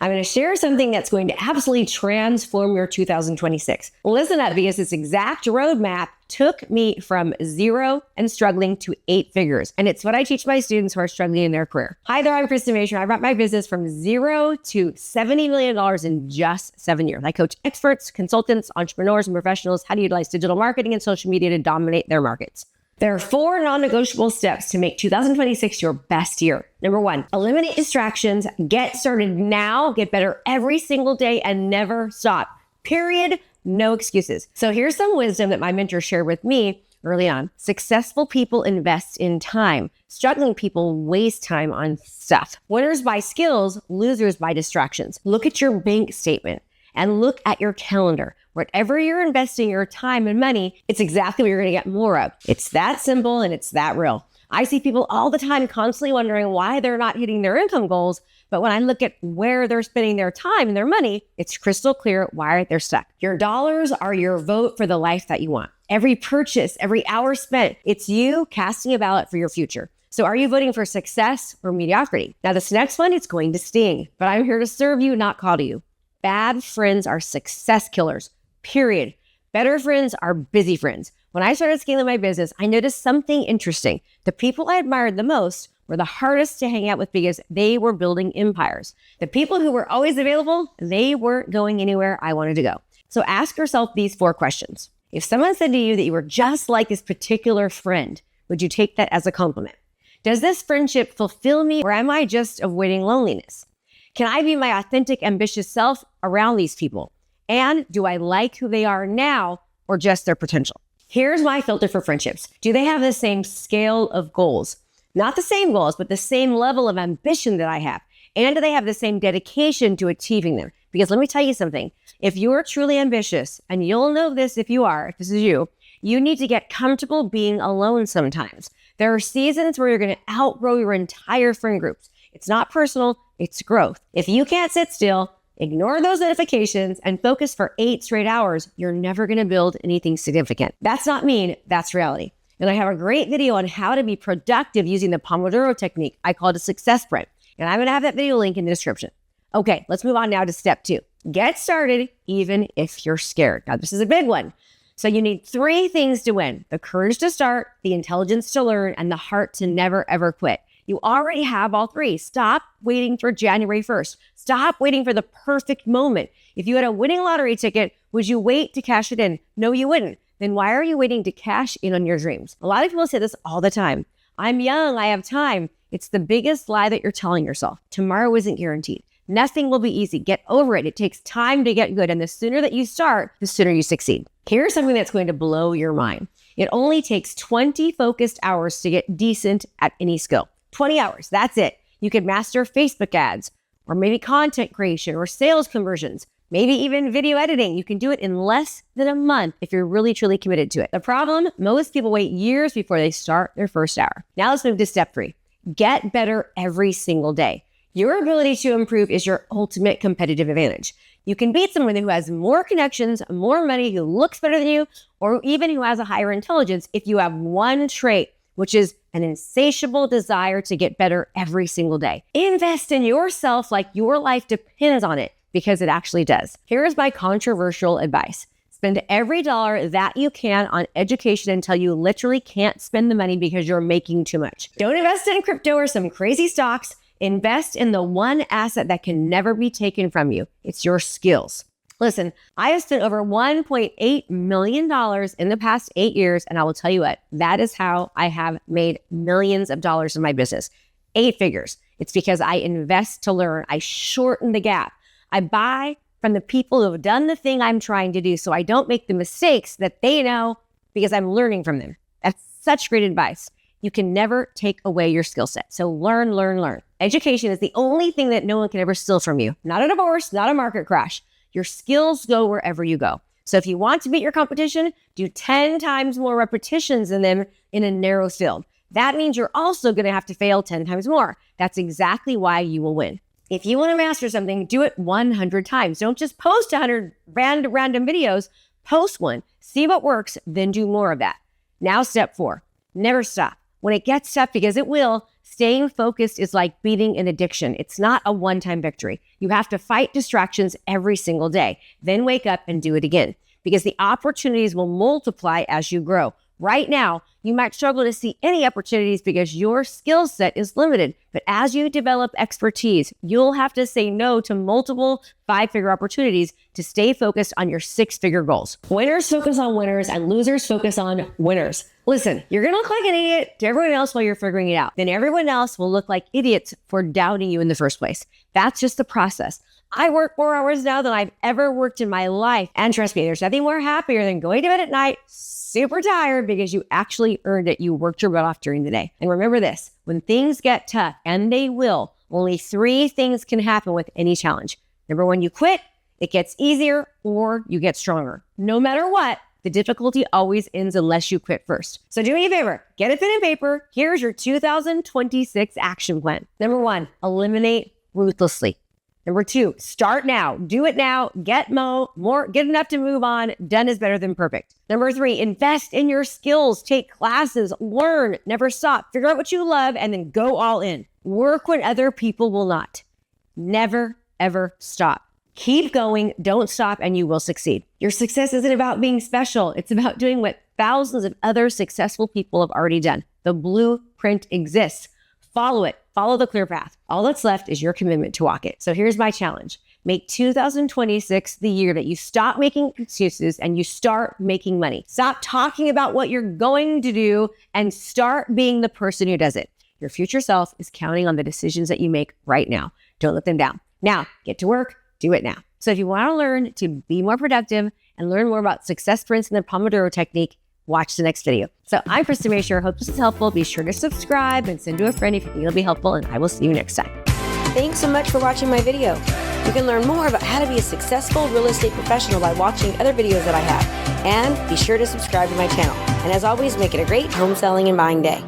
I'm going to share something that's going to absolutely transform your 2026. Listen up, because this exact roadmap took me from 0 and struggling to 8 figures. And it's what I teach my students who are struggling in their career. Hi there, I'm Krista Mashore. I brought my business from 0 to $70 million in just 7 years. I coach experts, consultants, entrepreneurs, and professionals how to utilize digital marketing and social media to dominate their markets. There are 4 non-negotiable steps to make 2026 your best year. Number 1, eliminate distractions. Get started now. Get better every single day and never stop. Period. No excuses. So here's some wisdom that my mentor shared with me early on. Successful people invest in time. Struggling people waste time on stuff. Winners buy skills. Losers buy distractions. Look at your bank statement and look at your calendar. Whatever you're investing your time and money, it's exactly what you're going to get more of. It's that simple and it's that real. I see people all the time constantly wondering why they're not hitting their income goals. But when I look at where they're spending their time and their money, it's crystal clear why they're stuck. Your dollars are your vote for the life that you want. Every purchase, every hour spent, it's you casting a ballot for your future. So are you voting for success or mediocrity? Now this next one, it's going to sting, but I'm here to serve you, not coddle you. Bad friends are success killers. Period. Better friends are busy friends. When I started scaling my business, I noticed something interesting. The people I admired the most were the hardest to hang out with because they were building empires. The people who were always available, they weren't going anywhere I wanted to go. So ask yourself these 4 questions. If someone said to you that you were just like this particular friend, would you take that as a compliment? Does this friendship fulfill me, or am I just avoiding loneliness? Can I be my authentic, ambitious self around these people? And do I like who they are now or just their potential? Here's my filter for friendships. Do they have the same scale of goals? Not the same goals, but the same level of ambition that I have. And do they have the same dedication to achieving them? Because let me tell you something. If you're truly ambitious, and you'll know this if you are, if this is you, you need to get comfortable being alone sometimes. There are seasons where you're going to outgrow your entire friend groups. It's not personal, it's growth. If you can't sit still, ignore those notifications and focus for 8 straight hours, you're never going to build anything significant. That's not mean, that's reality. And I have a great video on how to be productive using the Pomodoro technique. I call it a success sprint. And I'm going to have that video link in the description. Okay, let's move on now to step 2. Get started even if you're scared. Now, this is a big one. So you need 3 things to win: the courage to start, the intelligence to learn, and the heart to never, ever quit. You already have all 3. Stop waiting for January 1st. Stop waiting for the perfect moment. If you had a winning lottery ticket, would you wait to cash it in? No, you wouldn't. Then why are you waiting to cash in on your dreams? A lot of people say this all the time. I'm young, I have time. It's the biggest lie that you're telling yourself. Tomorrow isn't guaranteed. Nothing will be easy. Get over it. It takes time to get good. And the sooner that you start, the sooner you succeed. Here's something that's going to blow your mind. It only takes 20 focused hours to get decent at any skill. 20 hours, that's it. You could master Facebook ads, or maybe content creation, or sales conversions, maybe even video editing. You can do it in less than a month if you're really, truly committed to it. The problem, most people wait years before they start their first hour. Now let's move to step 3. Get better every single day. Your ability to improve is your ultimate competitive advantage. You can beat someone who has more connections, more money, who looks better than you, or even who has a higher intelligence if you have one trait, which is an insatiable desire to get better every single day. Invest in yourself like your life depends on it, because it actually does. Here is my controversial advice. Spend every dollar that you can on education until you literally can't spend the money because you're making too much. Don't invest in crypto or some crazy stocks. Invest in the one asset that can never be taken from you. It's your skills. Listen, I have spent over $1.8 million in the past 8 years, and I will tell you what, that is how I have made millions of dollars in my business. 8 figures. It's because I invest to learn. I shorten the gap. I buy from the people who have done the thing I'm trying to do, so I don't make the mistakes that they know because I'm learning from them. That's such great advice. You can never take away your skill set. So learn, learn, learn. Education is the only thing that no one can ever steal from you. Not a divorce, not a market crash. Your skills go wherever you go. So if you want to beat your competition, do 10 times more repetitions than them in a narrow field. That means you're also going to have to fail 10 times more. That's exactly why you will win. If you want to master something, do it 100 times. Don't just post 100 random videos. Post one, see what works, then do more of that. Now, step 4, never stop. When it gets tough, because it will, staying focused is like beating an addiction. It's not a one-time victory. You have to fight distractions every single day, then wake up and do it again, because the opportunities will multiply as you grow. Right now, you might struggle to see any opportunities because your skill set is limited. But as you develop expertise, you'll have to say no to multiple 5-figure opportunities to stay focused on your 6-figure goals. Winners focus on winners and losers focus on winners. Listen, you're going to look like an idiot to everyone else while you're figuring it out. Then everyone else will look like idiots for doubting you in the first place. That's just the process. I work more hours now than I've ever worked in my life. And trust me, there's nothing more happier than going to bed at night super tired because you actually earned it. You worked your butt off during the day. And remember this, when things get tough, and they will, only 3 things can happen with any challenge. Number 1, you quit, it gets easier, or you get stronger. No matter what, the difficulty always ends unless you quit first. So do me a favor, get a pen and paper. Here's your 2026 action plan. Number 1, eliminate ruthlessly. Number 2, start now. Do it now. Get enough to move on. Done is better than perfect. Number 3, invest in your skills. Take classes, learn, never stop. Figure out what you love and then go all in. Work when other people will not. Never, ever stop. Keep going, don't stop, and you will succeed. Your success isn't about being special. It's about doing what thousands of other successful people have already done. The blueprint exists. Follow it. Follow the clear path. All that's left is your commitment to walk it. So here's my challenge. Make 2026 the year that you stop making excuses and you start making money. Stop talking about what you're going to do and start being the person who does it. Your future self is counting on the decisions that you make right now. Don't let them down. Now, get to work. Do it now. So if you want to learn to be more productive and learn more about success prints and the Pomodoro technique, watch the next video. So I'm Krista Mashore. Hope this is helpful. Be sure to subscribe and send to a friend if you think it'll be helpful, and I will see you next time. Thanks so much for watching my video. You can learn more about how to be a successful real estate professional by watching other videos that I have. And be sure to subscribe to my channel. And as always, make it a great home selling and buying day.